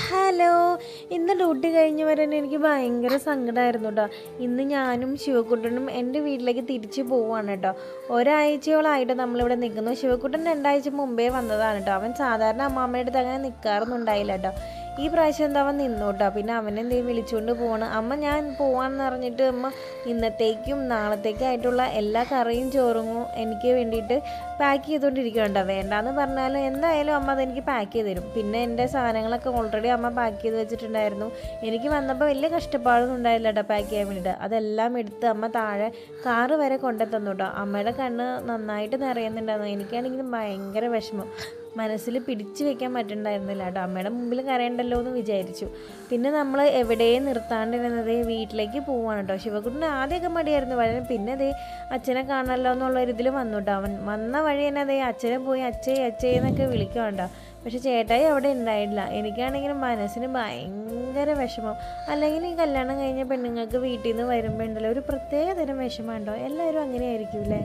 Hello. ഇന്ന് duty കഴിഞ്ഞ് വരാൻ എനിക്ക് ഭയങ്കര സങ്കടമായിരുന്നു കേട്ടോ. ഇന്ന് ഞാനും ശിവക്കുട്ടനും എൻ്റെ വീട്ടിലേക്ക് തിരിച്ച് പോവുകയാണ് കേട്ടോ. ഒരാഴ്ചയോളമായിട്ട് നമ്മളിവിടെ നിൽക്കുന്നു. ശിവക്കുട്ടൻ 2 ആഴ്ച മുമ്പേ വന്നതാണ് കേട്ടോ. അവൻ സാധാരണ അമ്മാമ്മയുടെ അടുത്ത് അങ്ങനെ നിൽക്കാറൊന്നും ഉണ്ടായില്ല കേട്ടോ. ഈ പ്രാവശ്യം എന്താ അവൻ നിന്നു കേട്ടോ. പിന്നെ അവനെന്തെങ്കിലും വിളിച്ചുകൊണ്ട് പോകണം. അമ്മ ഞാൻ പോവാണെന്ന് പറഞ്ഞിട്ട് അമ്മ ഇന്നത്തേക്കും നാളത്തേക്കായിട്ടുള്ള എല്ലാ കറിയും ചോറും എനിക്ക് വേണ്ടിയിട്ട് പാക്ക് ചെയ്തുകൊണ്ടിരിക്കുകയുണ്ടോ. വേണ്ടാന്ന് പറഞ്ഞാലും എന്തായാലും അമ്മ അതെനിക്ക് പാക്ക് ചെയ്ത് തരും. പിന്നെ എൻ്റെ സാധനങ്ങളൊക്കെ ഓൾറെഡി അമ്മ പാക്ക് ചെയ്ത് വെച്ചിട്ടുണ്ടായിരുന്നു. എനിക്ക് വന്നപ്പോൾ വലിയ കഷ്ടപ്പാടൊന്നും ഉണ്ടായില്ല കേട്ടോ പാക്ക് ചെയ്യാൻ വേണ്ടിയിട്ട്. അതെല്ലാം എടുത്ത് അമ്മ താഴെ കാറ് വരെ കൊണ്ടുതന്നു കേട്ടോ. അമ്മയുടെ കണ്ണ് നന്നായിട്ട് നിറയുന്നുണ്ടായിരുന്നു. എനിക്കാണെങ്കിൽ ഭയങ്കര വിഷമം, മനസ്സിൽ പിടിച്ചു വെക്കാൻ പറ്റുന്നുണ്ടായിരുന്നില്ല കേട്ടോ. അമ്മയുടെ മുമ്പിൽ കരയണ്ടല്ലോ എന്ന് വിചാരിച്ചു. പിന്നെ നമ്മൾ എവിടെയും നിർത്താണ്ടിരുന്നത് വീട്ടിലേക്ക് പോവാണ് കേട്ടോ. ശിവകുട്ടന് ആദ്യമൊക്കെ മടിയായിരുന്നു വളരെ. പിന്നെ അതേ അച്ഛനെ കാണാമല്ലോ എന്നുള്ളൊരിതിൽ വന്നു കേട്ടോ. അവൻ വന്ന വഴി തന്നെ അതേ അച്ഛനെ പോയി അച്ഛേ അച്ഛേ എന്നൊക്കെ വിളിക്കുന്നുണ്ടോ. പക്ഷെ ചേട്ടായി അവിടെ ഉണ്ടായിട്ടില്ല. എനിക്കാണെങ്കിൽ മനസ്സിന് ഭയങ്കര വിഷമം. അല്ലെങ്കിൽ ഈ കല്യാണം കഴിഞ്ഞ പെണ്ണുങ്ങൾക്ക് വീട്ടിൽ നിന്ന് വരുമ്പോൾ ഉണ്ടല്ലോ ഒരു പ്രത്യേക തരം വിഷമമുണ്ടോ. എല്ലാവരും അങ്ങനെ ആയിരിക്കും അല്ലേ.